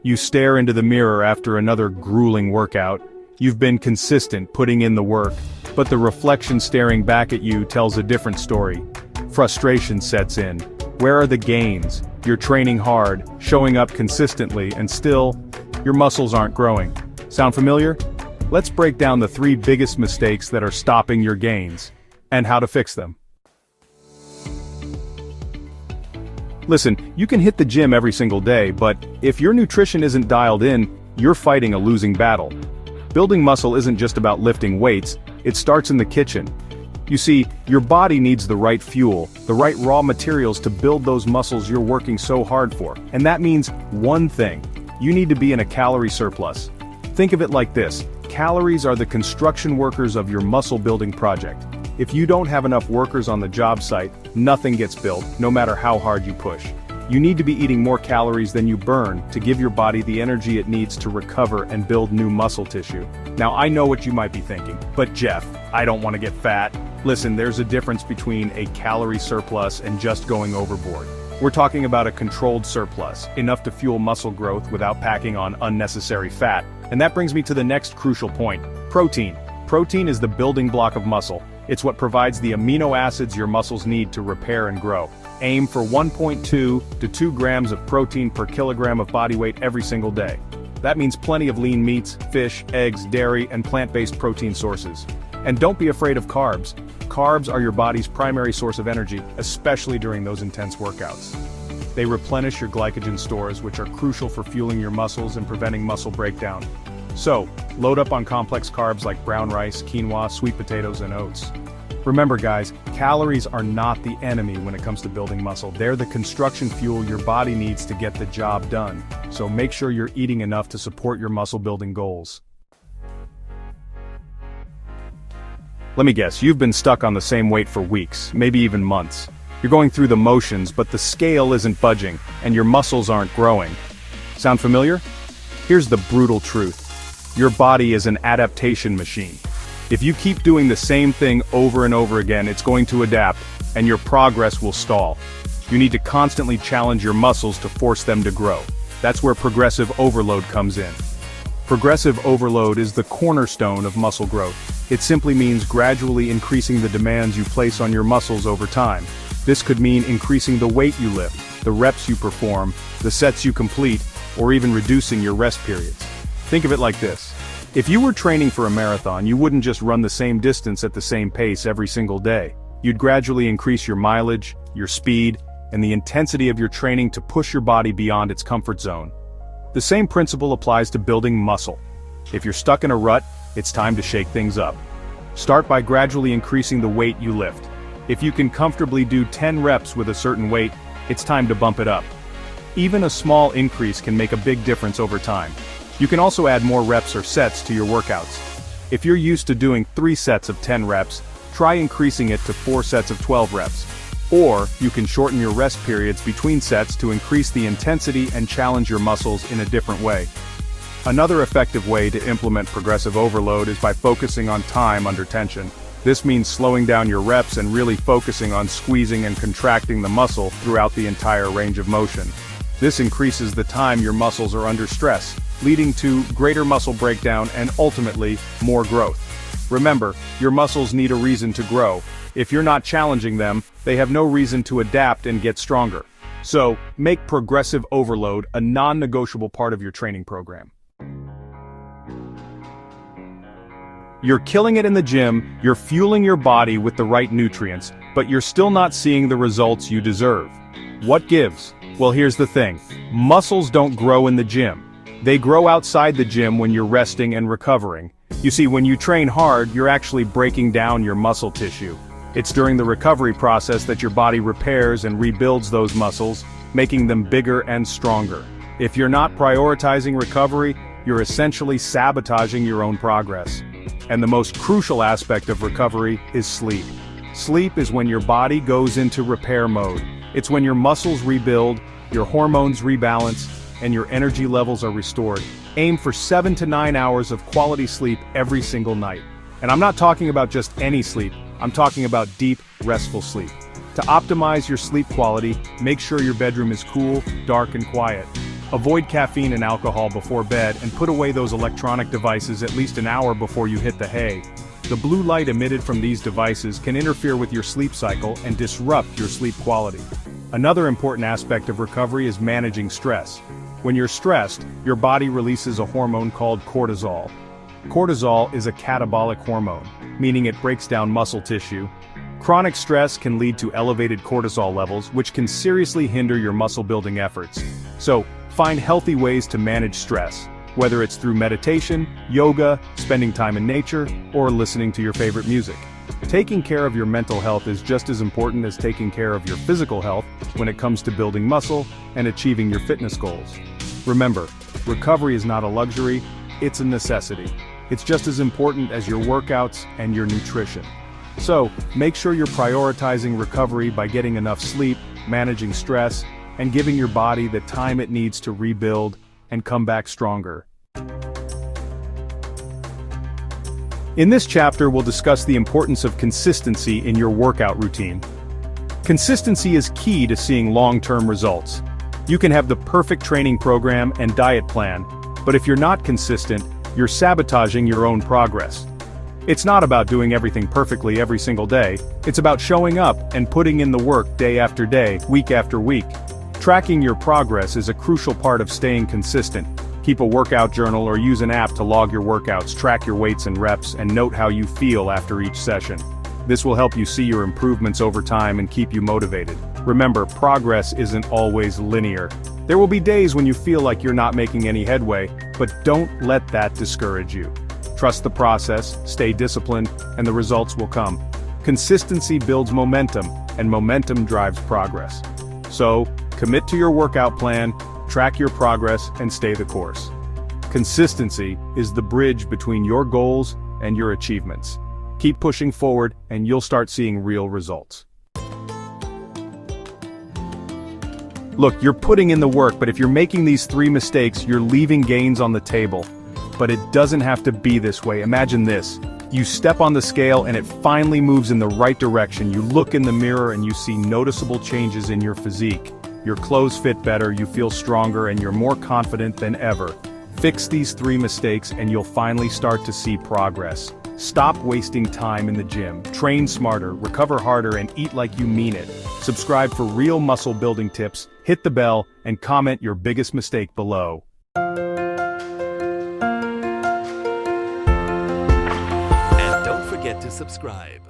You stare into the mirror after another grueling workout. You've been consistent, putting in the work, but the reflection staring back at you tells a different story. Frustration sets in. Where are the gains? You're training hard, showing up consistently, and still, your muscles aren't growing. Sound familiar? Let's break down the 3 biggest mistakes that are stopping your gains, and how to fix them. Listen, you can hit the gym every single day, but if your nutrition isn't dialed in, you're fighting a losing battle. Building muscle isn't just about lifting weights, it starts in the kitchen. You see, your body needs the right fuel, the right raw materials to build those muscles you're working so hard for. And that means one thing: you need to be in a calorie surplus. Think of it like this: calories are the construction workers of your muscle building project. If you don't have enough workers on the job site, nothing gets built, no matter how hard you push. You need to be eating more calories than you burn to give your body the energy it needs to recover and build new muscle tissue. Now I know what you might be thinking, but Jeff, I don't want to get fat. Listen, there's a difference between a calorie surplus and just going overboard. We're talking about a controlled surplus, enough to fuel muscle growth without packing on unnecessary fat. And that brings me to the next crucial point: protein. Protein is the building block of muscle. It's what provides the amino acids your muscles need to repair and grow. Aim for 1.2 to 2 grams of protein per kilogram of body weight every single day. That means plenty of lean meats, fish, eggs, dairy, and plant-based protein sources. And don't be afraid of carbs. Carbs are your body's primary source of energy, especially during those intense workouts. They replenish your glycogen stores, which are crucial for fueling your muscles and preventing muscle breakdown. So, load up on complex carbs like brown rice, quinoa, sweet potatoes, and oats. Remember guys, calories are not the enemy when it comes to building muscle. They're the construction fuel your body needs to get the job done. So make sure you're eating enough to support your muscle building goals. Let me guess, you've been stuck on the same weight for weeks, maybe even months. You're going through the motions, but the scale isn't budging, and your muscles aren't growing. Sound familiar? Here's the brutal truth: your body is an adaptation machine. If you keep doing the same thing over and over again, it's going to adapt, and your progress will stall. You need to constantly challenge your muscles to force them to grow. That's where progressive overload comes in. Progressive overload is the cornerstone of muscle growth. It simply means gradually increasing the demands you place on your muscles over time. This could mean increasing the weight you lift, the reps you perform, the sets you complete, or even reducing your rest periods. Think of it like this: if you were training for a marathon, you wouldn't just run the same distance at the same pace every single day. You'd gradually increase your mileage, your speed, and the intensity of your training to push your body beyond its comfort zone. The same principle applies to building muscle. If you're stuck in a rut, it's time to shake things up. Start by gradually increasing the weight you lift. If you can comfortably do 10 reps with a certain weight, it's time to bump it up. Even a small increase can make a big difference over time. You can also add more reps or sets to your workouts. If you're used to doing 3 sets of 10 reps, try increasing it to 4 sets of 12 reps. Or, you can shorten your rest periods between sets to increase the intensity and challenge your muscles in a different way. Another effective way to implement progressive overload is by focusing on time under tension. This means slowing down your reps and really focusing on squeezing and contracting the muscle throughout the entire range of motion. This increases the time your muscles are under stress, leading to greater muscle breakdown and ultimately, more growth. Remember, your muscles need a reason to grow. If you're not challenging them, they have no reason to adapt and get stronger. So, make progressive overload a non-negotiable part of your training program. You're killing it in the gym, you're fueling your body with the right nutrients, but you're still not seeing the results you deserve. What gives? Well, here's the thing: muscles don't grow in the gym. They grow outside the gym when you're resting and recovering. You see, when you train hard, you're actually breaking down your muscle tissue. It's during the recovery process that your body repairs and rebuilds those muscles, making them bigger and stronger. If you're not prioritizing recovery, you're essentially sabotaging your own progress. And the most crucial aspect of recovery is sleep. Sleep is when your body goes into repair mode. It's when your muscles rebuild, your hormones rebalance, and your energy levels are restored. Aim for 7 to 9 hours of quality sleep every single night. And I'm not talking about just any sleep, I'm talking about deep, restful sleep. To optimize your sleep quality, make sure your bedroom is cool, dark, and quiet. Avoid caffeine and alcohol before bed and put away those electronic devices at least an hour before you hit the hay. The blue light emitted from these devices can interfere with your sleep cycle and disrupt your sleep quality. Another important aspect of recovery is managing stress. When you're stressed, your body releases a hormone called cortisol. Cortisol is a catabolic hormone, meaning it breaks down muscle tissue. Chronic stress can lead to elevated cortisol levels, which can seriously hinder your muscle-building efforts. So, find healthy ways to manage stress, whether it's through meditation, yoga, spending time in nature, or listening to your favorite music. Taking care of your mental health is just as important as taking care of your physical health when it comes to building muscle and achieving your fitness goals. Remember, recovery is not a luxury, it's a necessity. It's just as important as your workouts and your nutrition. So, make sure you're prioritizing recovery by getting enough sleep, managing stress, and giving your body the time it needs to rebuild and come back stronger. In this chapter, we'll discuss the importance of consistency in your workout routine. Consistency is key to seeing long-term results. You can have the perfect training program and diet plan, but if you're not consistent, you're sabotaging your own progress. It's not about doing everything perfectly every single day, it's about showing up and putting in the work day after day, week after week. Tracking your progress is a crucial part of staying consistent. Keep a workout journal or use an app to log your workouts, track your weights and reps, and note how you feel after each session. This will help you see your improvements over time and keep you motivated. Remember, progress isn't always linear. There will be days when you feel like you're not making any headway, but don't let that discourage you. Trust the process, stay disciplined, and the results will come. Consistency builds momentum, and momentum drives progress. So, commit to your workout plan, track your progress, and stay the course. Consistency is the bridge between your goals and your achievements. Keep pushing forward, and you'll start seeing real results. Look, you're putting in the work, but if you're making these 3 mistakes, you're leaving gains on the table. But it doesn't have to be this way. Imagine this. You step on the scale and it finally moves in the right direction. You look in the mirror and you see noticeable changes in your physique. Your clothes fit better, you feel stronger, and you're more confident than ever. Fix these 3 mistakes and you'll finally start to see progress. Stop wasting time in the gym. Train smarter, recover harder, and eat like you mean it. Subscribe for real muscle building tips, hit the bell, and comment your biggest mistake below. And don't forget to subscribe.